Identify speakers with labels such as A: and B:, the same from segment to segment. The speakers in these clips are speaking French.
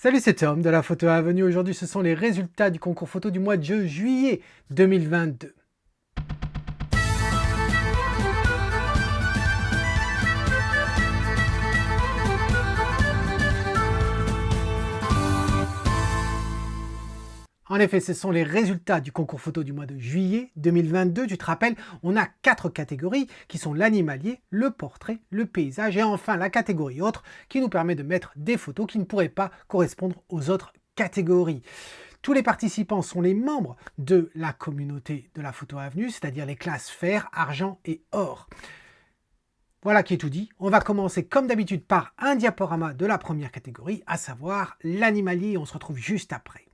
A: Salut, c'est Tom de la Photo Avenue. Aujourd'hui, ce sont les résultats du concours photo du mois de juillet 2022. En effet, ce sont les résultats du concours photo du mois de juillet 2022. Tu te rappelles, on a 4 catégories qui sont l'animalier, le portrait, le paysage et enfin la catégorie autre qui nous permet de mettre des photos qui ne pourraient pas correspondre aux autres catégories. Tous les participants sont les membres de la communauté de la Photo Avenue, c'est-à-dire les classes fer, argent et or. Voilà qui est tout dit. On va commencer comme d'habitude par un diaporama de la première catégorie, à savoir l'animalier. On se retrouve juste après.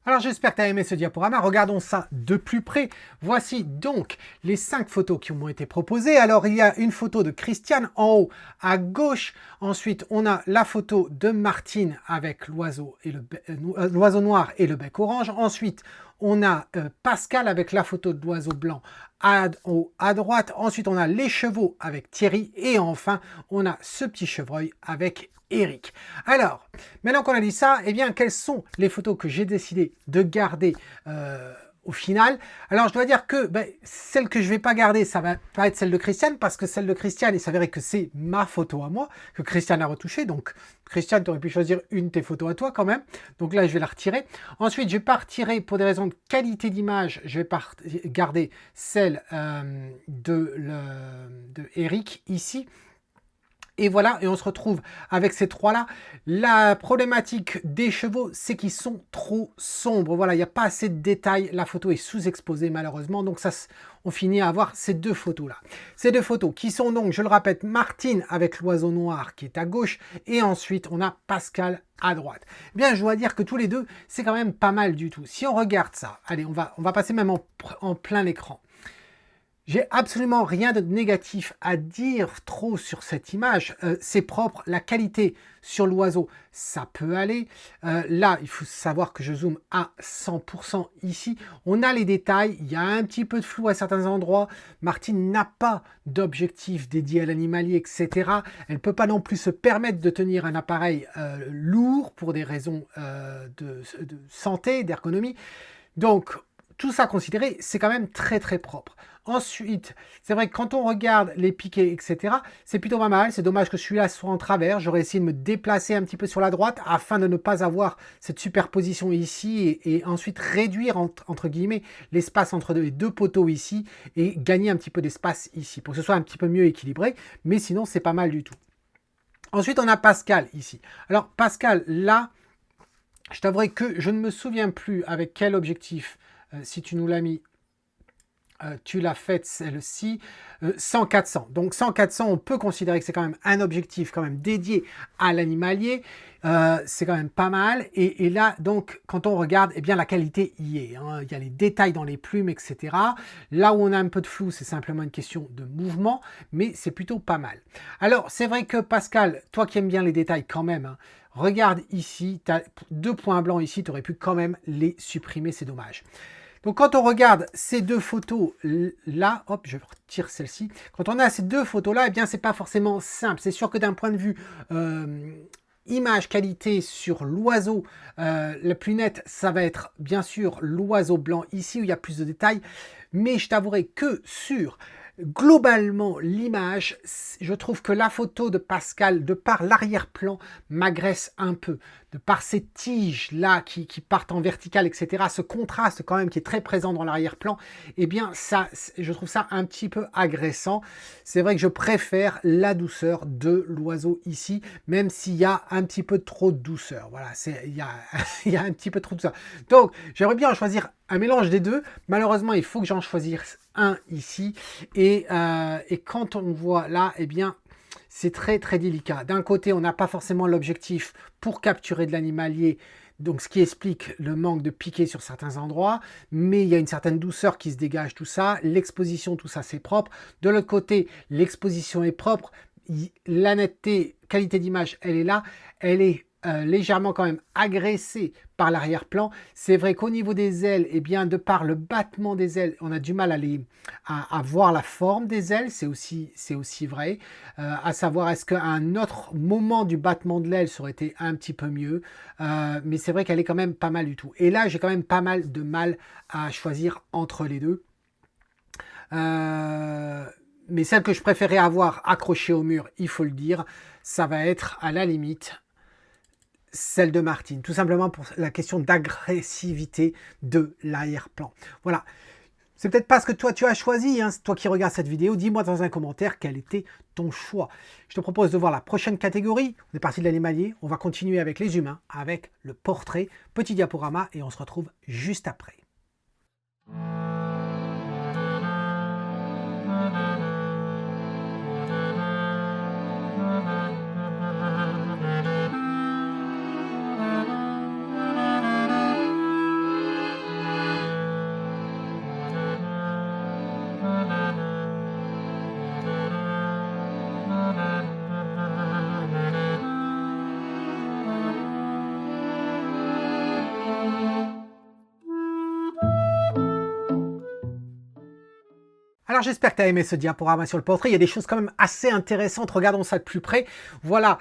A: Alors j'espère que tu as aimé ce diaporama, regardons ça de plus près. Voici donc les 5 photos qui m'ont été proposées. Alors il y a une photo de Christiane en haut à gauche, ensuite on a la photo de Martine avec l'oiseau noir et le bec orange, ensuite on a Pascal avec la photo de l'oiseau blanc à droite, ensuite on a les chevaux avec Thierry et enfin on a ce petit chevreuil avec Eric. Alors, maintenant qu'on a dit ça, eh bien, quelles sont les photos que j'ai décidé de garder au final? Alors, je dois dire que celle que je ne vais pas garder, ça va pas être celle de Christiane, parce que celle de Christiane, il s'avérait que c'est ma photo à moi, que Christiane a retouchée. Donc, Christiane, tu aurais pu choisir une de tes photos à toi quand même. Donc là, je vais la retirer. Ensuite, je vais pas retirer pour des raisons de qualité d'image. Je vais pas garder celle de Eric ici. Et voilà, et on se retrouve avec ces trois-là. La problématique des chevaux, c'est qu'ils sont trop sombres. Voilà, il n'y a pas assez de détails. La photo est sous-exposée malheureusement. Donc ça, on finit à avoir ces deux photos-là. Ces deux photos qui sont donc, je le répète, Martine avec l'oiseau noir qui est à gauche. Et ensuite, on a Pascal à droite. Eh bien, je dois dire que tous les deux, c'est quand même pas mal du tout. Si on regarde ça, allez, on va passer même en plein écran. J'ai absolument rien de négatif à dire trop sur cette image. C'est propre, la qualité sur l'oiseau, ça peut aller. Là, il faut savoir que je zoome à 100% ici. On a les détails, il y a un petit peu de flou à certains endroits. Martine n'a pas d'objectif dédié à l'animalier, etc. Elle ne peut pas non plus se permettre de tenir un appareil lourd pour des raisons de santé, d'ergonomie. Donc, tout ça considéré, c'est quand même très très propre. Ensuite, c'est vrai que quand on regarde les piquets, etc., c'est plutôt pas mal. C'est dommage que celui-là soit en travers. J'aurais essayé de me déplacer un petit peu sur la droite afin de ne pas avoir cette superposition ici et ensuite réduire, entre guillemets, l'espace entre les deux poteaux ici et gagner un petit peu d'espace ici pour que ce soit un petit peu mieux équilibré. Mais sinon, c'est pas mal du tout. Ensuite, on a Pascal ici. Alors, Pascal, là, je t'avouerai que je ne me souviens plus avec quel objectif, si tu nous l'as mis, tu l'as faite celle-ci, 100-400. Donc 100-400, on peut considérer que c'est quand même un objectif quand même dédié à l'animalier. C'est quand même pas mal. Et là, donc, quand on regarde, eh bien, la qualité y est. Hein. Il y a les détails dans les plumes, etc. Là où on a un peu de flou, c'est simplement une question de mouvement, mais c'est plutôt pas mal. Alors, c'est vrai que Pascal, toi qui aimes bien les détails quand même, hein, regarde ici, tu as 2 points blancs ici, tu aurais pu quand même les supprimer, c'est dommage. Donc quand on regarde ces deux photos là, hop, je retire celle-ci. Quand on a ces deux photos là, eh bien c'est pas forcément simple. C'est sûr que d'un point de vue image qualité sur l'oiseau, le plus net, ça va être bien sûr l'oiseau blanc ici où il y a plus de détails. Mais je t'avouerai que sur Globalement, l'image, je trouve que la photo de Pascal, de par l'arrière-plan, m'agresse un peu. De par ces tiges-là qui partent en vertical, etc., ce contraste quand même qui est très présent dans l'arrière-plan, eh bien, ça, je trouve ça un petit peu agressant. C'est vrai que je préfère la douceur de l'oiseau ici, même s'il y a un petit peu trop de douceur. Voilà, il y a, il y a un petit peu trop de douceur. Donc, j'aimerais bien en choisir un mélange des deux. Malheureusement, il faut que j'en choisisse un ici. Et quand on voit là, eh bien, c'est très très délicat. D'un côté, on n'a pas forcément l'objectif pour capturer de l'animalier, donc ce qui explique le manque de piqué sur certains endroits, mais il y a une certaine douceur qui se dégage, tout ça. L'exposition, tout ça, c'est propre. De l'autre côté, l'exposition est propre. La netteté, qualité d'image, elle est là. Elle est légèrement quand même agressée par l'arrière-plan. C'est vrai qu'au niveau des ailes, eh bien, de par le battement des ailes, on a du mal à voir la forme des ailes, c'est aussi vrai. À savoir, est-ce qu'à un autre moment du battement de l'aile, ça aurait été un petit peu mieux. Mais c'est vrai qu'elle est quand même pas mal du tout. Et là, j'ai quand même pas mal de mal à choisir entre les deux. Mais celle que je préférais avoir accrochée au mur, il faut le dire, ça va être à la limite celle de Martine, tout simplement pour la question d'agressivité de l'arrière-plan. Voilà, c'est peut-être pas ce que toi tu as choisi, hein, toi qui regardes cette vidéo, dis-moi dans un commentaire quel était ton choix. Je te propose de voir la prochaine catégorie, on est parti de l'animalier, on va continuer avec les humains, avec le portrait, petit diaporama et on se retrouve juste après. Alors j'espère que tu as aimé ce diaporama sur le portrait, il y a des choses quand même assez intéressantes, regardons ça de plus près. Voilà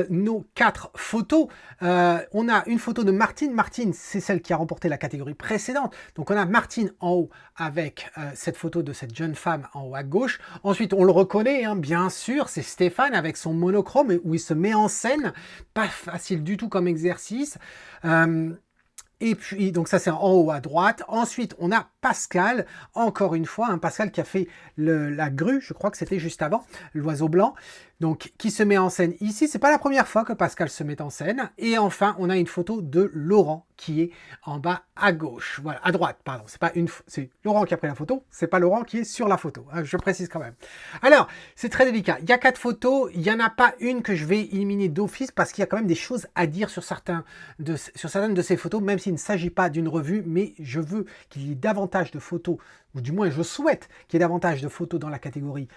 A: nos 4 photos. On a une photo de Martine, Martine c'est celle qui a remporté la catégorie précédente. Donc on a Martine en haut avec cette photo de cette jeune femme en haut à gauche. Ensuite on le reconnaît, hein, bien sûr, c'est Stéphane avec son monochrome où il se met en scène. Pas facile du tout comme exercice. Et puis, donc ça c'est en haut à droite. Ensuite, on a Pascal, encore une fois, un Pascal qui a fait la grue, je crois que c'était juste avant, l'oiseau blanc, donc qui se met en scène ici. C'est pas la première fois que Pascal se met en scène. Et enfin, on a une photo de Laurent qui est en bas à gauche, voilà, à droite, pardon. C'est Laurent qui a pris la photo, c'est pas Laurent qui est sur la photo, hein, je précise quand même. Alors, c'est très délicat. Il y a 4 photos, il n'y en a pas une que je vais éliminer d'office parce qu'il y a quand même des choses à dire sur certaines de ces photos, même s'il ne s'agit pas d'une revue, mais je veux qu'il y ait davantage de photos, ou du moins je souhaite qu'il y ait davantage de photos dans la catégorie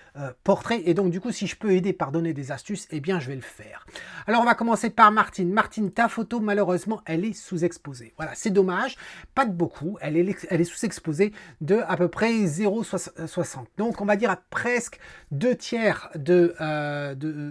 A: portrait, et donc du coup si je peux aider par donner des astuces, eh bien je vais le faire. Alors on va commencer par Martine. Martine, ta photo malheureusement elle est sous-exposée. Voilà, c'est dommage, pas de beaucoup, elle est sous-exposée de à peu près 0,60. Donc on va dire à presque 2 tiers de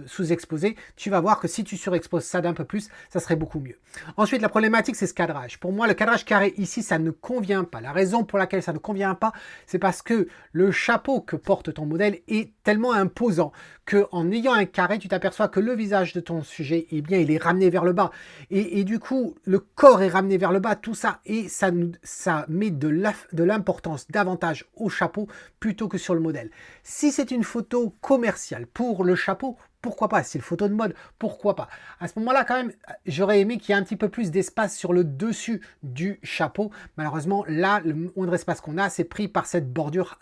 A: sous-exposé. Tu vas voir que si tu surexposes ça d'un peu plus, ça serait beaucoup mieux. Ensuite la problématique c'est ce cadrage. Pour moi le cadrage carré ici ça ne convient pas. La raison pour laquelle ça ne convient pas, c'est parce que le chapeau que porte ton modèle est tellement imposant qu'en ayant un carré, tu t'aperçois que le visage de ton sujet, eh bien, il est ramené vers le bas. Et du coup, le corps est ramené vers le bas, tout ça, et ça met de l'importance davantage au chapeau plutôt que sur le modèle. Si c'est une photo commerciale pour le chapeau, pourquoi pas? Si c'est une photo de mode, pourquoi pas? À ce moment-là, quand même, j'aurais aimé qu'il y ait un petit peu plus d'espace sur le dessus du chapeau. Malheureusement, là, le moindre espace qu'on a, c'est pris par cette bordure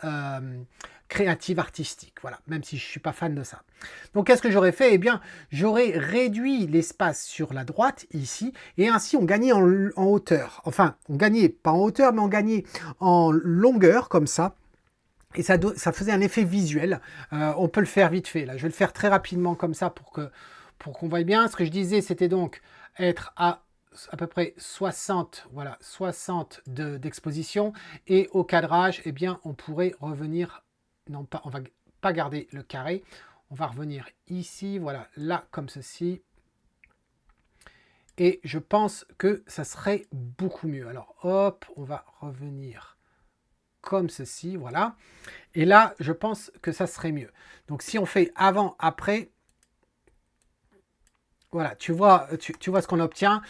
A: créative, artistique. Voilà, même si je ne suis pas fan de ça. Donc, qu'est-ce que j'aurais fait? Eh bien, j'aurais réduit l'espace sur la droite, ici, et ainsi, on gagnait en hauteur. Enfin, on gagnait pas en hauteur, mais on gagnait en longueur, comme ça. Et ça faisait un effet visuel. On peut le faire vite fait. Là, je vais le faire très rapidement comme ça pour qu'on voie bien. Ce que je disais, c'était donc être à peu près 60, voilà, 60 d'exposition. Et au cadrage, eh bien, on pourrait revenir, non pas, on va pas garder le carré. On va revenir ici, voilà, là, comme ceci. Et je pense que ça serait beaucoup mieux. Alors, hop, on va revenir comme ceci, voilà. Et là, je pense que ça serait mieux. Donc, si on fait avant, après, voilà, tu vois ce qu'on obtient.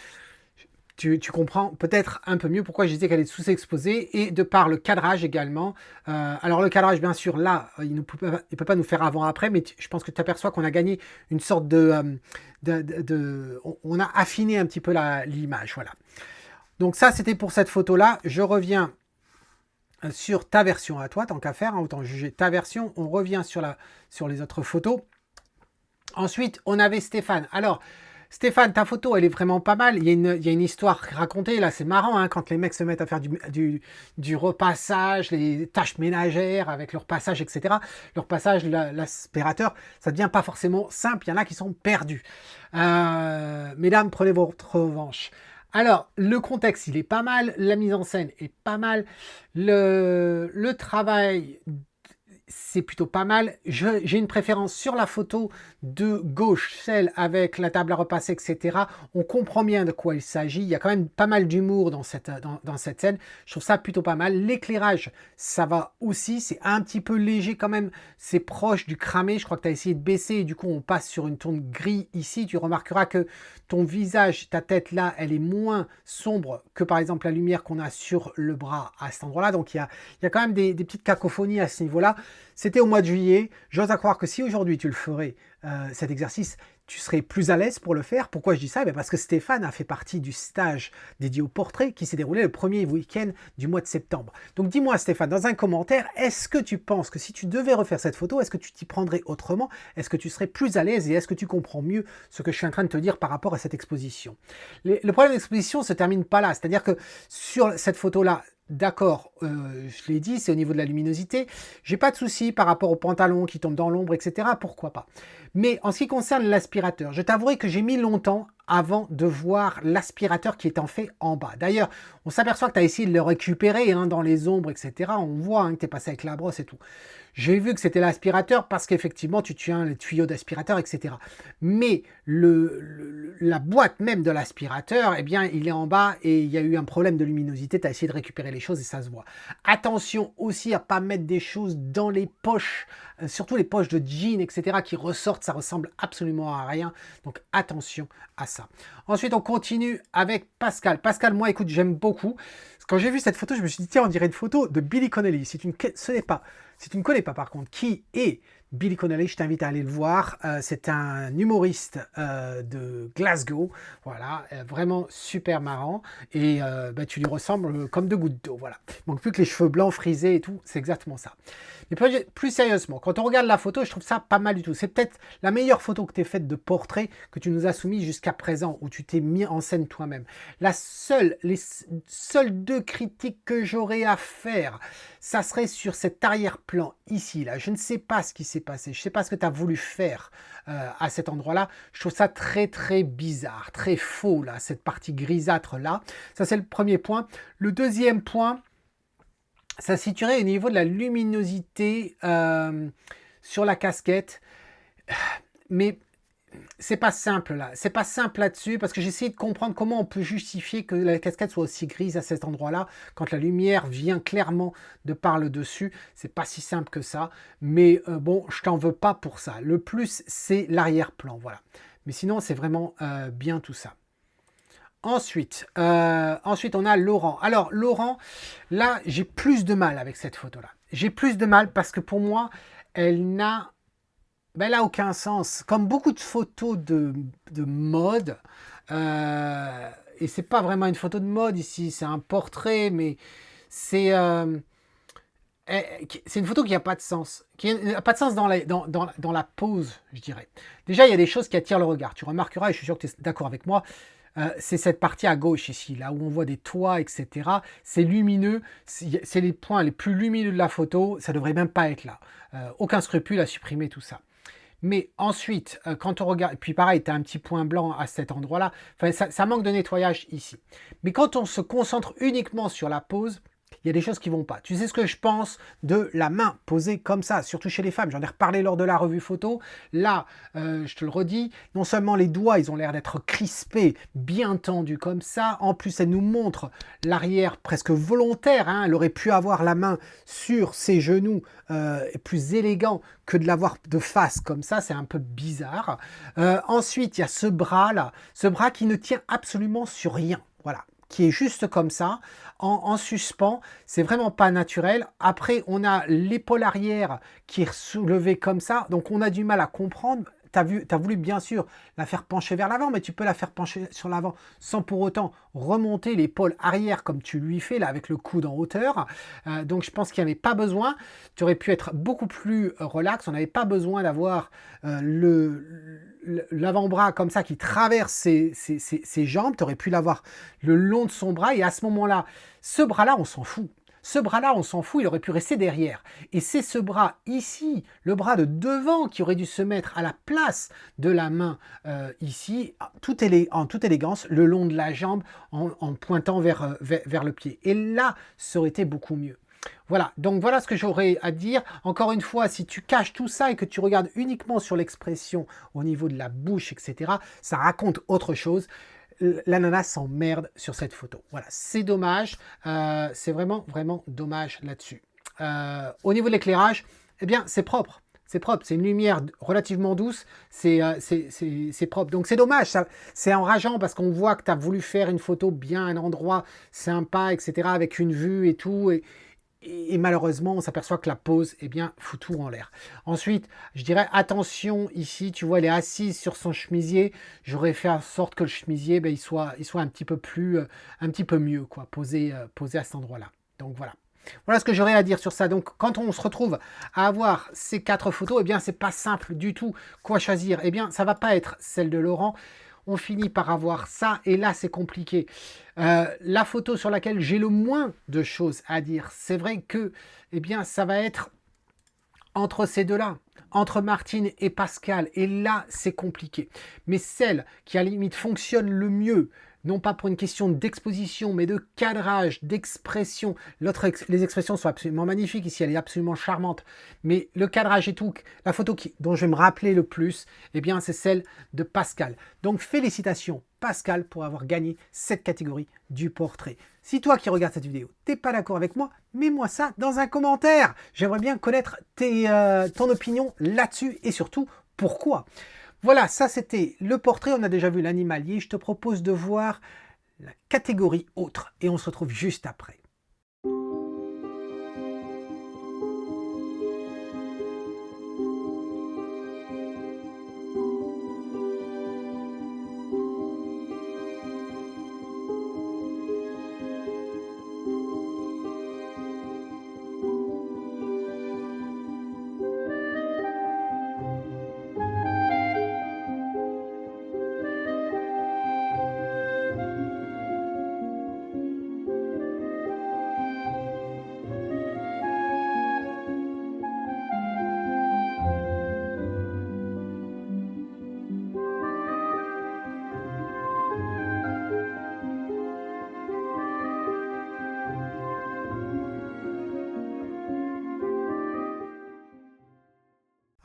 A: Tu comprends peut-être un peu mieux pourquoi je disais qu'elle est sous-exposée et de par le cadrage également. Alors le cadrage, bien sûr, là, il ne peut pas nous faire avant-après, mais je pense que tu aperçois qu'on a gagné une sorte on a affiné un petit peu l'image, voilà. Donc ça, c'était pour cette photo-là. Je reviens sur ta version à toi, tant qu'à faire, hein, autant juger ta version. On revient sur les autres photos. Ensuite, on avait Stéphane. Alors, Stéphane, ta photo, elle est vraiment pas mal. Il y a une histoire racontée. Là, c'est marrant, hein, quand les mecs se mettent à faire du repassage, les tâches ménagères avec leur passage, etc. Leur passage, l'aspirateur, ça devient pas forcément simple. Il y en a qui sont perdus. Mesdames, prenez votre revanche. Alors, le contexte, il est pas mal. La mise en scène est pas mal. Le travail, c'est plutôt pas mal. J'ai une préférence sur la photo de gauche, celle avec la table à repasser, etc. On comprend bien de quoi il s'agit. Il y a quand même pas mal d'humour dans cette scène. Je trouve ça plutôt pas mal. L'éclairage, ça va aussi. C'est un petit peu léger quand même. C'est proche du cramé. Je crois que tu as essayé de baisser et du coup, on passe sur une tonne gris ici. Tu remarqueras que ton visage, ta tête là, elle est moins sombre que par exemple la lumière qu'on a sur le bras à cet endroit-là. Donc, il y a quand même des petites cacophonies à ce niveau-là. C'était au mois de juillet. J'ose à croire que si aujourd'hui tu le ferais, cet exercice, tu serais plus à l'aise pour le faire. Pourquoi je dis ça? Parce que Stéphane a fait partie du stage dédié au portrait qui s'est déroulé le premier week-end du mois de septembre. Donc dis-moi Stéphane, dans un commentaire, est-ce que tu penses que si tu devais refaire cette photo, est-ce que tu t'y prendrais autrement? Est-ce que tu serais plus à l'aise et est-ce que tu comprends mieux ce que je suis en train de te dire par rapport à cette exposition? Le problème d'exposition ne se termine pas là. C'est-à-dire que sur cette photo-là, d'accord, je l'ai dit, c'est au niveau de la luminosité. J'ai pas de souci par rapport au pantalon qui tombe dans l'ombre, etc. Pourquoi pas? Mais en ce qui concerne l'aspirateur, je t'avouerai que j'ai mis longtemps avant de voir l'aspirateur qui est en fait en bas. D'ailleurs, on s'aperçoit que tu as essayé de le récupérer hein, dans les ombres, etc. On voit hein, que tu es passé avec la brosse et tout. J'ai vu que c'était l'aspirateur parce qu'effectivement, tu tiens les tuyaux d'aspirateur, etc. Mais la boîte même de l'aspirateur, eh bien, il est en bas et il y a eu un problème de luminosité. Tu as essayé de récupérer les choses et ça se voit. Attention aussi à ne pas mettre des choses dans les poches, surtout les poches de jeans, etc. qui ressortent. Ça ressemble absolument à rien. Donc, attention à ça. Ensuite, on continue avec Pascal. Pascal, moi, écoute, j'aime beaucoup. Quand j'ai vu cette photo, je me suis dit, tiens, on dirait une photo de Billy Connolly. Si tu ne connais pas, par contre, qui est Billy Connolly, je t'invite à aller le voir. C'est un humoriste de Glasgow. Voilà, vraiment super marrant. Et tu lui ressembles comme deux gouttes d'eau. Voilà. Il manque plus que les cheveux blancs frisés et tout. C'est exactement ça. Mais plus sérieusement, quand on regarde la photo, je trouve ça pas mal du tout. C'est peut-être la meilleure photo que tu aies faite de portrait que tu nous as soumise jusqu'à présent, où tu t'es mis en scène toi-même. Les seules deux critiques que j'aurais à faire, ça serait sur cet arrière-plan ici, là. Je ne sais pas ce qui s'est passé. Je ne sais pas ce que tu as voulu faire à cet endroit-là. Je trouve ça très, très bizarre, très faux, là, cette partie grisâtre, là. Ça, c'est le premier point. Le deuxième point, ça se situerait au niveau de la luminosité sur la casquette. Mais c'est pas simple là. C'est pas simple là-dessus parce que j'ai essayé de comprendre comment on peut justifier que la casquette soit aussi grise à cet endroit-là quand la lumière vient clairement de par le dessus. C'est pas si simple que ça. Mais bon, je t'en veux pas pour ça. Le plus, c'est l'arrière-plan. Voilà. Mais sinon, c'est vraiment bien tout ça. Ensuite, on a Laurent. Alors, Laurent, là, j'ai plus de mal avec cette photo-là. J'ai plus de mal parce que pour moi, elle n'a aucun sens. Comme beaucoup de photos de mode, et c'est pas vraiment une photo de mode ici, c'est un portrait, mais c'est une photo qui n'a pas de sens. Qui n'a pas de sens dans la pose, je dirais. Déjà, il y a des choses qui attirent le regard. Tu remarqueras, et je suis sûr que tu es d'accord avec moi, c'est cette partie à gauche ici, là où on voit des toits, etc. C'est lumineux, c'est les points les plus lumineux de la photo, ça devrait même pas être là. Aucun scrupule à supprimer tout ça. Mais ensuite, quand on regarde, puis pareil, tu as un petit point blanc à cet endroit-là, enfin, ça manque de nettoyage ici. Mais quand on se concentre uniquement sur la pose, il y a des choses qui vont pas. Tu sais ce que je pense de la main posée comme ça, surtout chez les femmes. J'en ai reparlé lors de la revue photo. Là, je te le redis, non seulement les doigts, ils ont l'air d'être crispés, bien tendus comme ça. En plus, elle nous montre l'arrière presque volontaire. Hein. Elle aurait pu avoir la main sur ses genoux, plus élégant que de l'avoir de face comme ça. C'est un peu bizarre. Ensuite, il y a ce bras-là. Ce bras qui ne tient absolument sur rien. Voilà, qui est juste comme ça, en suspens. C'est vraiment pas naturel. Après, on a l'épaule arrière qui est soulevée comme ça. Donc, on a du mal à comprendre. Tu as voulu bien sûr la faire pencher vers l'avant, mais tu peux la faire pencher sur l'avant sans pour autant remonter l'épaule arrière comme tu lui fais là avec le coude en hauteur. Donc je pense qu'il n'y avait pas besoin. Tu aurais pu être beaucoup plus relax. On n'avait pas besoin d'avoir l'avant-bras comme ça qui traverse ses jambes. Tu aurais pu l'avoir le long de son bras et à ce moment-là, ce bras-là, on s'en fout. Ce bras-là, on s'en fout, il aurait pu rester derrière. Et c'est ce bras ici, le bras de devant, qui aurait dû se mettre à la place de la main ici, en toute élégance, le long de la jambe, en pointant vers le pied. Et là, ça aurait été beaucoup mieux. Voilà, donc voilà ce que j'aurais à dire. Encore une fois, si tu caches tout ça et que tu regardes uniquement sur l'expression au niveau de la bouche, etc., ça raconte autre chose. L'ananas s'emmerde sur cette photo. Voilà, c'est dommage. C'est vraiment, vraiment dommage là-dessus. Au niveau de l'éclairage, eh bien, c'est propre. C'est propre, c'est une lumière relativement douce, c'est propre. Donc c'est dommage, c'est enrageant parce qu'on voit que tu as voulu faire une photo bien à un endroit sympa, etc., avec une vue et tout, et malheureusement, on s'aperçoit que la pose, eh bien, fout tout en l'air. Ensuite, je dirais, attention, ici, tu vois, elle est assise sur son chemisier. J'aurais fait en sorte que le chemisier, ben, il soit un petit peu mieux, quoi, posé à cet endroit-là. Donc, voilà. Voilà ce que j'aurais à dire sur ça. Donc, quand on se retrouve à avoir ces 4 photos, eh bien, c'est pas simple du tout. Quoi choisir? Eh bien, ça va pas être celle de Laurent. On finit par avoir ça, et là, c'est compliqué. La photo sur laquelle j'ai le moins de choses à dire, c'est vrai que, eh bien, ça va être entre ces deux-là, entre Martine et Pascal, et là, c'est compliqué. Mais celle qui, à la limite, fonctionne le mieux, non pas pour une question d'exposition, mais de cadrage, d'expression. Les expressions sont absolument magnifiques, ici elle est absolument charmante, mais le cadrage et tout, la photo dont je vais me rappeler le plus, eh bien c'est celle de Pascal. Donc félicitations Pascal pour avoir gagné cette catégorie du portrait. Si toi qui regardes cette vidéo, t'es pas d'accord avec moi, mets-moi ça dans un commentaire. J'aimerais bien connaître ton opinion là-dessus et surtout pourquoi. Voilà, ça c'était le portrait, on a déjà vu l'animalier. Je te propose de voir la catégorie autre et on se retrouve juste après.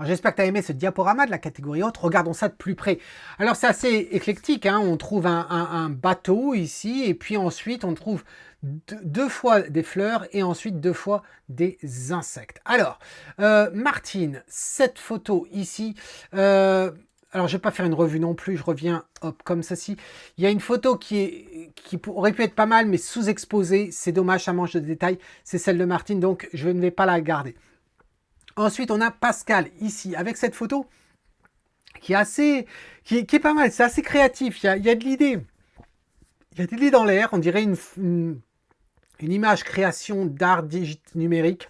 A: J'espère que tu as aimé ce diaporama de la catégorie autre. Regardons ça de plus près. Alors c'est assez éclectique, hein. On trouve un bateau ici et puis ensuite on trouve deux fois des fleurs et ensuite 2 fois des insectes. Alors, Martine, cette photo ici, alors je ne vais pas faire une revue non plus, je reviens hop, comme ceci. Il y a une photo qui aurait pu être pas mal mais sous-exposée. C'est dommage, ça mange de détails. C'est celle de Martine, donc je ne vais pas la garder. Ensuite, on a Pascal ici avec cette photo qui est pas mal. C'est assez créatif. Il y a de l'idée. Il y a de l'idée dans l'air. On dirait une image création d'art numérique.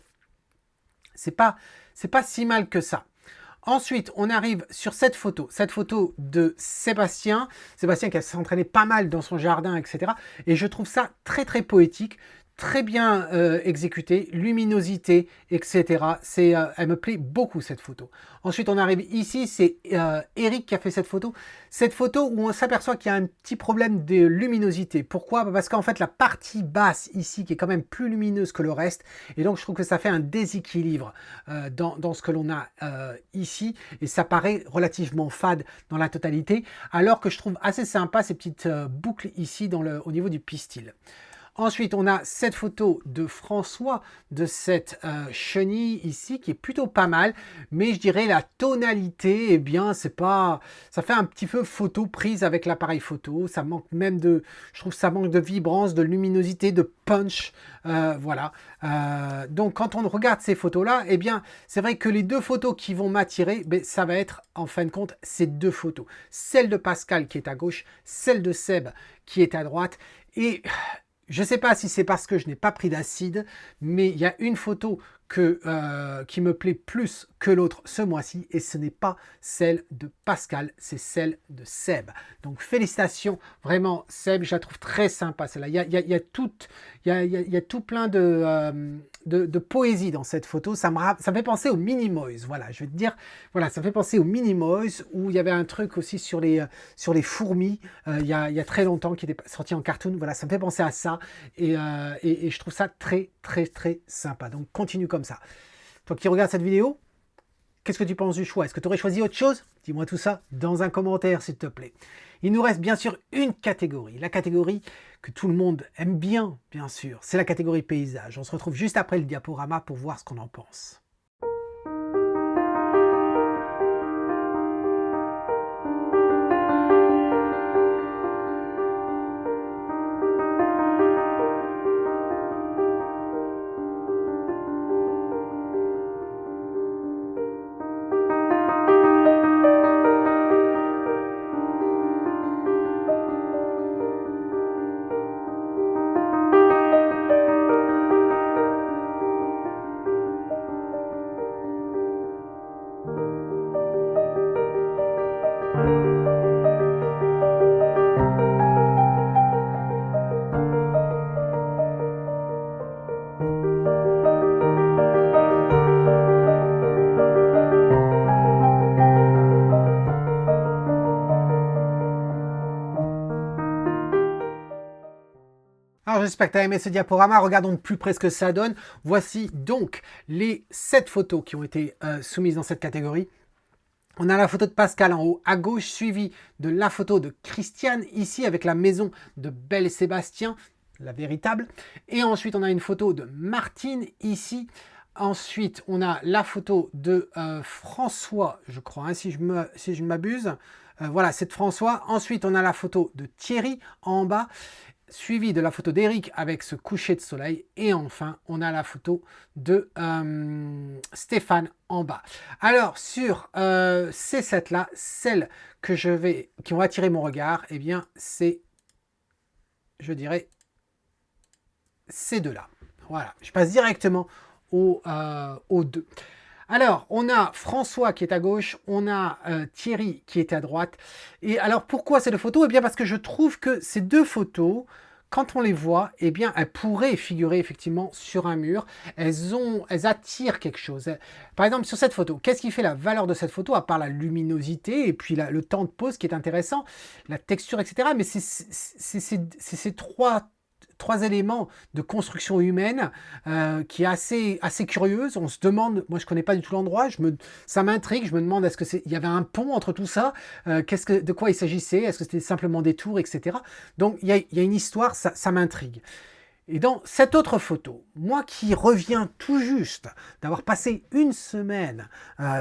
A: C'est pas si mal que ça. Ensuite, on arrive sur cette photo de Sébastien qui a s'entraîné pas mal dans son jardin, etc. Et je trouve ça très très poétique. très bien exécutée, luminosité, etc. Elle me plaît beaucoup cette photo. Ensuite, on arrive ici, c'est Eric qui a fait cette photo. Cette photo où on s'aperçoit qu'il y a un petit problème de luminosité. Pourquoi? Parce qu'en fait, la partie basse ici, qui est quand même plus lumineuse que le reste, et donc je trouve que ça fait un déséquilibre dans ce que l'on a ici, et ça paraît relativement fade dans la totalité, alors que je trouve assez sympa ces petites boucles ici au niveau du pistil. Ensuite, on a cette photo de François, de cette chenille ici, qui est plutôt pas mal. Mais je dirais la tonalité, eh bien, c'est pas... Ça fait un petit peu photo prise avec l'appareil photo. Ça manque même de... Je trouve que ça manque de vibrance, de luminosité, de punch. Voilà. Donc, quand on regarde ces photos-là, eh bien, c'est vrai que les deux photos qui vont m'attirer, ben, ça va être, en fin de compte, ces deux photos. Celle de Pascal qui est à gauche, celle de Seb qui est à droite. Et... je ne sais pas si c'est parce que je n'ai pas pris d'acide, mais il y a une photo qui me plaît plus que l'autre ce mois-ci, et ce n'est pas celle de Pascal, c'est celle de Seb. Donc félicitations, vraiment Seb, je la trouve très sympa celle-là. Il y a tout plein de poésie dans cette photo. Ça me fait penser au Minimoys, voilà, je vais te dire, voilà, ça me fait penser au Minimoys, où il y avait un truc aussi sur les fourmis, il y a très longtemps, qui était sorti en cartoon, voilà, ça me fait penser à ça, et je trouve ça très sympa. Donc continue comme ça. Toi qui regardes cette vidéo, qu'est-ce que tu penses du choix? Est-ce que tu aurais choisi autre chose? Dis-moi tout ça dans un commentaire, s'il te plaît. Il nous reste bien sûr une catégorie, la catégorie que tout le monde aime bien sûr, c'est la catégorie paysage. On se retrouve juste après le diaporama pour voir ce qu'on en pense. Alors j'espère que tu as aimé ce diaporama, regardons de plus près ce que ça donne. Voici donc les 7 photos qui ont été soumises dans cette catégorie. On a la photo de Pascal en haut à gauche, suivie de la photo de Christiane ici avec la maison de Belle et Sébastien, la véritable. Et ensuite on a une photo de Martine ici. Ensuite on a la photo de François, je crois, hein, si je ne m'abuse. Voilà, c'est de François. Ensuite on a la photo de Thierry en bas, suivi de la photo d'Eric avec ce coucher de soleil, et enfin on a la photo de Stéphane en bas. Alors sur ces 7 là, celles qui ont attiré mon regard, eh bien c'est, je dirais, ces deux là. Voilà, je passe directement aux 2. Alors, on a François qui est à gauche, on a Thierry qui est à droite. Et alors, pourquoi ces deux photos? Eh bien, parce que je trouve que ces deux photos, quand on les voit, eh bien, elles pourraient figurer effectivement sur un mur. Elles attirent quelque chose. Par exemple, sur cette photo, qu'est-ce qui fait la valeur de cette photo, à part la luminosité et puis le temps de pose qui est intéressant, la texture, etc. Mais c'est ces trois éléments de construction humaine qui est assez curieuse. On se demande, moi je connais pas du tout l'endroit, ça m'intrigue, je me demande est-ce que il y avait un pont entre tout ça, de quoi il s'agissait, est-ce que c'était simplement des tours, etc. Donc il y a une histoire, ça m'intrigue. Et dans cette autre photo, moi qui reviens tout juste d'avoir passé une semaine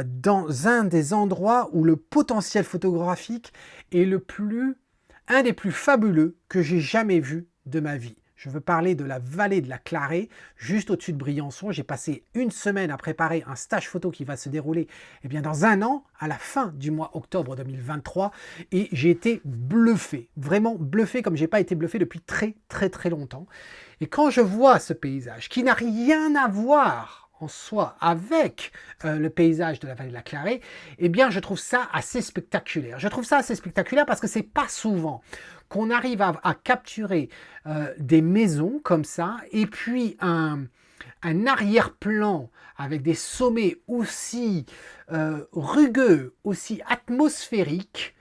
A: dans un des endroits où le potentiel photographique est un des plus fabuleux que j'ai jamais vu de ma vie. Je veux parler de la vallée de la Clarée, juste au-dessus de Briançon. J'ai passé une semaine à préparer un stage photo qui va se dérouler dans un an, à la fin du mois octobre 2023. Et j'ai été bluffé, vraiment bluffé comme je n'ai pas été bluffé depuis très longtemps. Et quand je vois ce paysage, qui n'a rien à voir en soi avec le paysage de la vallée de la Clarée, eh bien je trouve ça assez spectaculaire. Je trouve ça assez spectaculaire parce que c'est pas souvent qu'on arrive à capturer des maisons comme ça, et puis un arrière-plan avec des sommets aussi rugueux, aussi atmosphériques,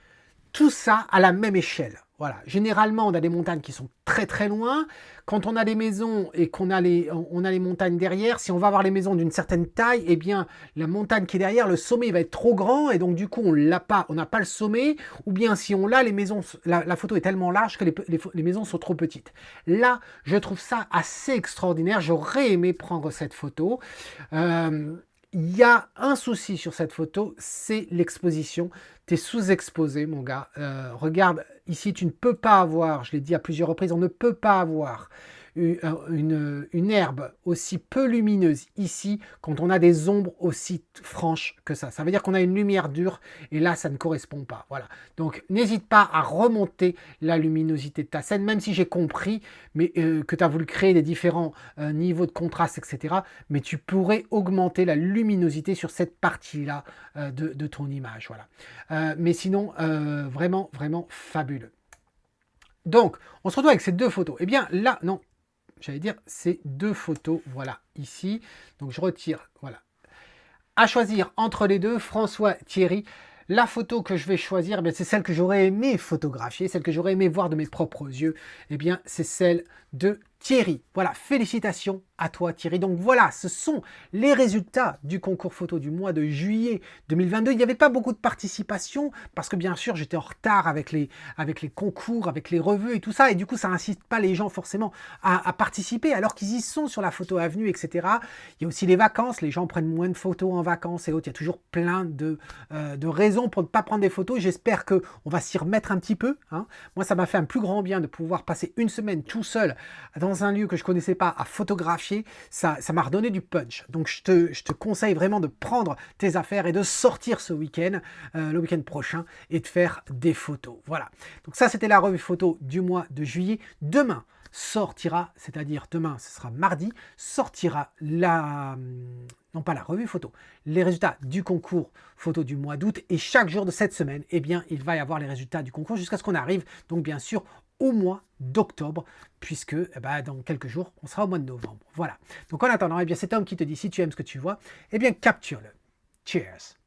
A: tout ça à la même échelle. Voilà. Généralement, on a des montagnes qui sont très très loin. Quand on a des maisons et qu'on a on a les montagnes derrière, si on va avoir les maisons d'une certaine taille, eh bien, la montagne qui est derrière, le sommet va être trop grand et donc du coup, on n'a pas le sommet. Ou bien si on l'a, les maisons, la photo est tellement large que les maisons sont trop petites. Là, je trouve ça assez extraordinaire. J'aurais aimé prendre cette photo. Il y a un souci sur cette photo, c'est l'exposition. Tu es sous-exposé, mon gars. Regarde, ici, tu ne peux pas avoir, je l'ai dit à plusieurs reprises, on ne peut pas avoir une herbe aussi peu lumineuse ici quand on a des ombres aussi franches que ça. Ça veut dire qu'on a une lumière dure et là, ça ne correspond pas. Voilà. Donc, n'hésite pas à remonter la luminosité de ta scène, même si j'ai compris mais, que tu as voulu créer des différents niveaux de contraste, etc. Mais tu pourrais augmenter la luminosité sur cette partie-là de ton image. Voilà. Mais sinon, vraiment, vraiment fabuleux. Donc, on se retrouve avec ces deux photos. Eh bien, là, non, j'allais dire ces deux photos, voilà, ici. Donc, je retire, voilà. À choisir entre les deux, François, Thierry. La photo que je vais choisir, eh c'est celle que j'aurais aimé photographier, celle que j'aurais aimé voir de mes propres yeux. Eh bien, c'est celle de Thierry. Voilà, félicitations à toi Thierry. Donc voilà, ce sont les résultats du concours photo du mois de juillet 2022. Il n'y avait pas beaucoup de participation parce que bien sûr j'étais en retard avec les concours, avec les revues et tout ça. Et du coup ça n'incite pas les gens forcément à participer alors qu'ils y sont sur la photo avenue, etc. Il y a aussi les vacances, les gens prennent moins de photos en vacances et autres. Il y a toujours plein de raisons pour ne pas prendre des photos. J'espère qu'on va s'y remettre un petit peu. Hein. Moi ça m'a fait un plus grand bien de pouvoir passer une semaine tout seul dans un lieu que je ne connaissais pas à photographier. Ça m'a redonné du punch. Donc je te conseille vraiment de prendre tes affaires et de sortir ce week-end, le week-end prochain, et de faire des photos. Voilà. Donc ça, c'était la revue photo du mois de juillet. Demain sortira, c'est-à-dire demain, ce sera mardi, sortira non pas la revue photo, les résultats du concours photo du mois d'août. Et chaque jour de cette semaine, eh bien, il va y avoir les résultats du concours jusqu'à ce qu'on arrive, donc bien sûr, au mois d'octobre, puisque dans quelques jours, on sera au mois de novembre. Voilà. Donc en attendant, eh bien, c'est Tom qui te dit, si tu aimes ce que tu vois, eh bien, capture-le. Cheers!